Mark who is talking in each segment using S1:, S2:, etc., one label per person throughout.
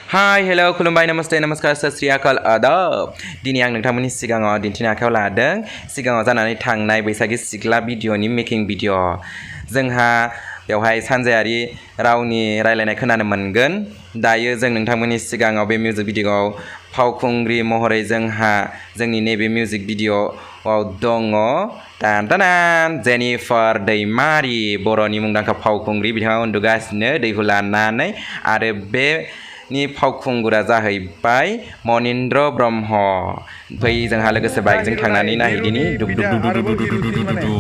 S1: Hai, hello, खुलुमबाय, नमस्ते, नमस्कार, सत श्री आकाल, आदाब। दिनै आं नोंथांमोननि सिगाङाव दिन्थिनो आखायाव लादों सिगाङाव जानानै थांनाय बैसागि सिख्ला भिडिअनि मेकिं भिडिअ। जोंहा बेवहाय सानजायारि रावनि रायलायनाय खोनानो मोनगोन। दायो जों नोंथांमोननि सिगाङाव बे मिउजिक भिडिअआव फावखुंग्रि महरै जोंहा जोंनि नैबे मिउजिक भिडिअआव दङ जेनिफार दैमारि, बर'नि मुंदांखा फावखुंग्रि। बिथाङा उन्दुगासिनो दैहु लानानै, आरो बे नि फावखुंगुरा जाहैबाय मनिन्द्र ब्रह्म। फै जोंहा लोगोसे बाइकजों थांनानै नायहैदिनि दुब दुब दुब दुब दुब दुब दुब दुब।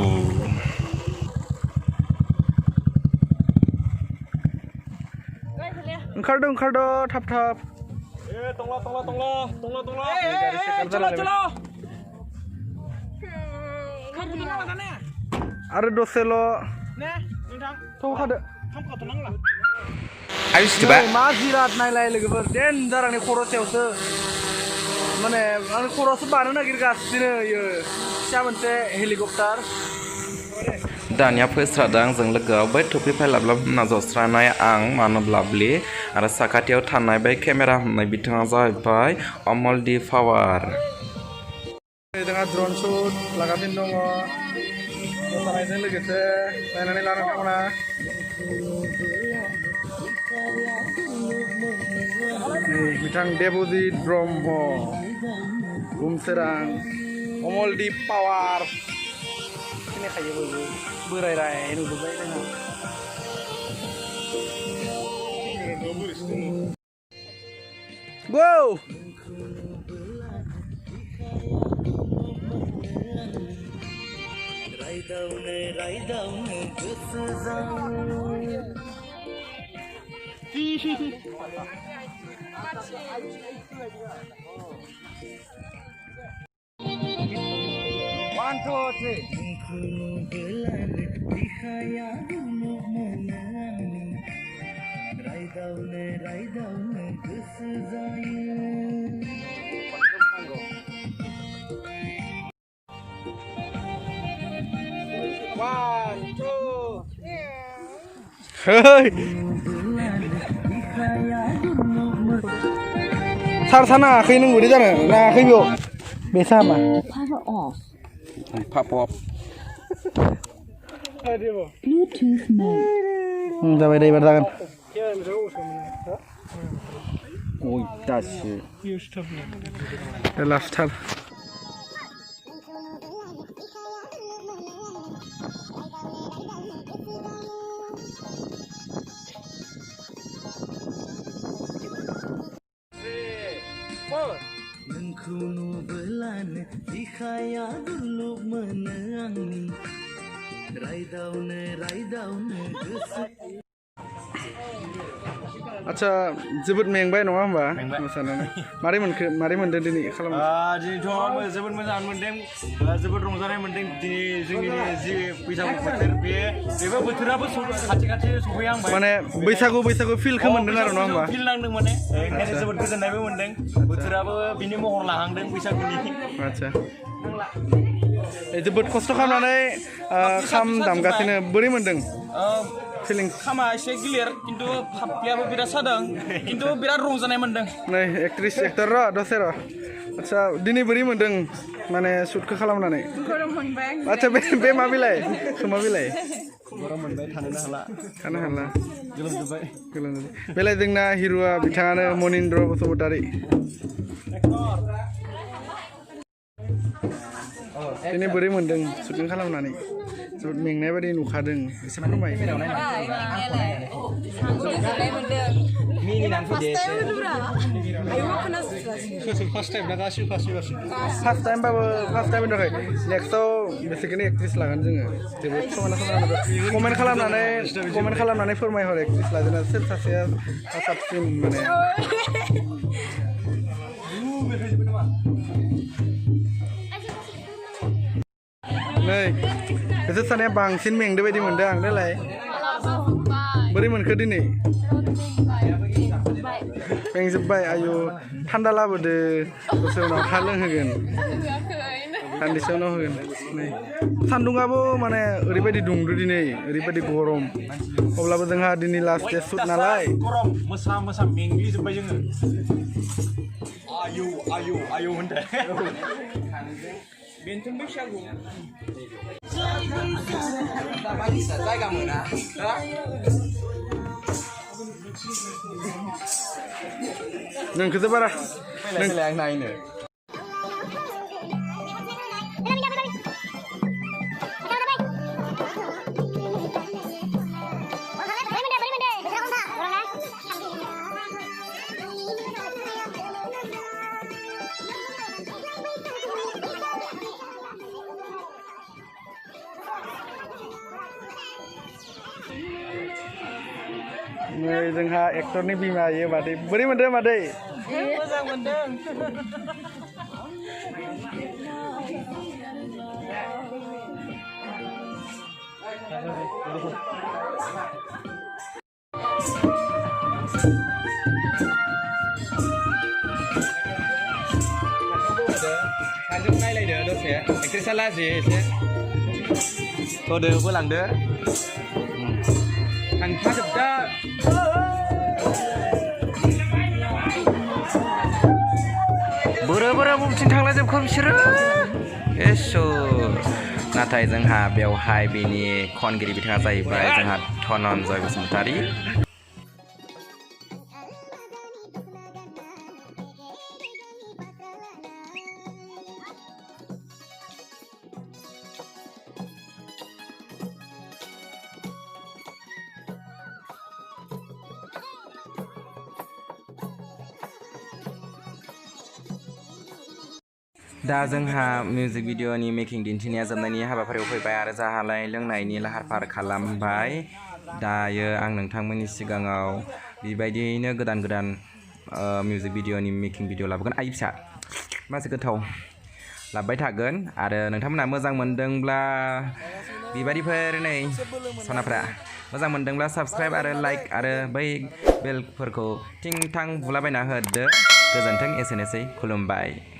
S2: ओंखारदो थाब थाब। आरो दसेल'
S1: Ayo coba.
S2: मा जिराद नायलाय लोगोफोर, देनजार आंनि खर'सायावसो माने आंनि खर'आवसो बानो नागिरगासिनो इयो फिसा मोनसे हेलिकप्टार।
S1: दानिया फोस्रादों आंजों लोगोआव बै टुपि फायलाब्लाब होनना जस्रानाय आं मानोब्लाब्लि, आरो साखाथियाव थानाय बै केमेरा हमनाय बिथाङा जाहैबाय अमलदीप पावार।
S2: जोंहा ड्रन शुट लागासिनो दङ मोसानायजों लोगोसे, नायनानै लानो थांना बिथां देबजित ब्रह्म, बुमसोरां, अमलदीप पावार सिनायखायो बयबो, बोराय नुजोब्बाय जोंहा। गौ One, two, three. One, two. Hey. सारसाना आखै नों बोरै जानो ना आखै बेयाव बेसा मा
S3: Power off.
S1: Papop.
S3: Bluetooth mode.
S2: जाबाय दे एबार जागोन।
S1: Ой, दासो
S2: लास्ट थार।
S4: नोंखौ नुबोलानो बिखाया दुलुब मोनो आंनि, रायदावनो गोसो।
S2: आच्छा, जोबोद मेंबाय नङा होमबा मोसानानै? मारै मोनदों दिनै खालामनो?
S5: दिनैथ' जोबोद मोजां मोनदों, जोबोद रंजानाय मोनदों। दिनै जोंनि जि बैसागु बोथोर, बेबो बोथोराबो खाथि सफैहांबाय।
S2: माने बैसागु फिलखौ मोनदों आरो नङा होमबा?
S5: फिल नांदों माने, ओंखायनो जोबोद गोजोननायबो मोनदों। बोथोराबो बिनि महर लाहांदों बैसागुनि।
S2: आच्छा, जोबोद खस्थ' खालामनानै खाम दामगासिनो, बोरै मोनदों फिलिंस?
S5: खामा एसे गिलिर, खिन्थु फाफ्लियाबो बिराद सादों, खिन्थु बिराद रंजानाय मोनदों।
S2: नै एक्टर र' दसे र'। आच्छा, दिनै बोरै मोनदों माने शुटखौ खालामनानै?
S6: गरम मोनबाय।
S2: आच्छा, बे मा बिलाइ? खोमा बिलाइ?
S5: गरम मोनबाय, थानो हाला। गोलोमजोब्बाय।
S2: बेलाय जोंना हिर'आ बिथाङानो मनिन्द्र बसुमतारी। दिनै बोरै मोनदों शुटिं खालामनानै? जोबोद मेंनाय बायदि नुखादों, एसे फोरमाय। फार्स्ट टाइमबाबो फार्स्ट टाइमनि थाखाय नेक्स्टआव बेसिकेलि एक्ट्रिस लागोन जोङो। जोबोद समायना कमेन्ट खालामनानै फोरमायहर एक्ट्रिस लाजेना सोर सासेया साबसिन माने। नै बिसोर सानैया बांसिन मेंदो बायदि मोनदों आं। देलाय बोरै मोनखो दिनै? मेंजोब्बाय। आयु, थान्दा लाबोदो, दसे उनाव हा लोंहोगोन। दान्दिसे उनाव होगोन नै सान्दुङाबो माने ओरैबायदि दुंदो दिनै ओरैबायदि गरम अब्लाबो जोंहा दिनै लास्ट डे शुट नालाय
S5: गरम मोसा मोसा मेंग्लिजोब्बाय जोङो आयौ होनदो बेनोथ' बैसागु जायगा मोना
S2: नोंखौसो बारा
S5: फैलाय आं नायनो
S2: नै जोंहा एक्टरनि बिमा इयो मादै बोरै मोनदों मादै
S6: मोजां मोनदों
S5: सानजों नायलायदो दसे एक्ट्रेसा लाजि एसे होदो बोलांदो थांखाजोबदा
S1: बोरो बबेथिं थांलाजोबखो बिसोरो नाथाय जोंहा बेवहाय बेनि खनगिरि बिथाङा जाहैबाय जोंहा धनन्जय बसुमतारी दा जोंहा मिउजिक भिडिअनि मेकिं दिन्थिनाया जोबनायनि हाबाफारियाव फैबाय आरो जाहालाय लोंनायनि लाहार फाहार खालामबाय दायो आं नोंथांमोननि सिगाङाव बेबायदियैनो गोदान मिउजिक भिडिअनि मेकिं भिडिअ लाबोगोन आइ फिसा मासे गोथाव लाबोबाय थागोन आरो नोंथांमोनहा मोजां मोनदोंब्ला बिबारिफोर नै सनाफ्रा मोजां मोनदोंब्ला साबस्क्राइब आरो लाइक आरो बै बेलफोरखौ थिं थां बुलाबायना होदो गोजोन्थों एसेनोसै खुलुमबाय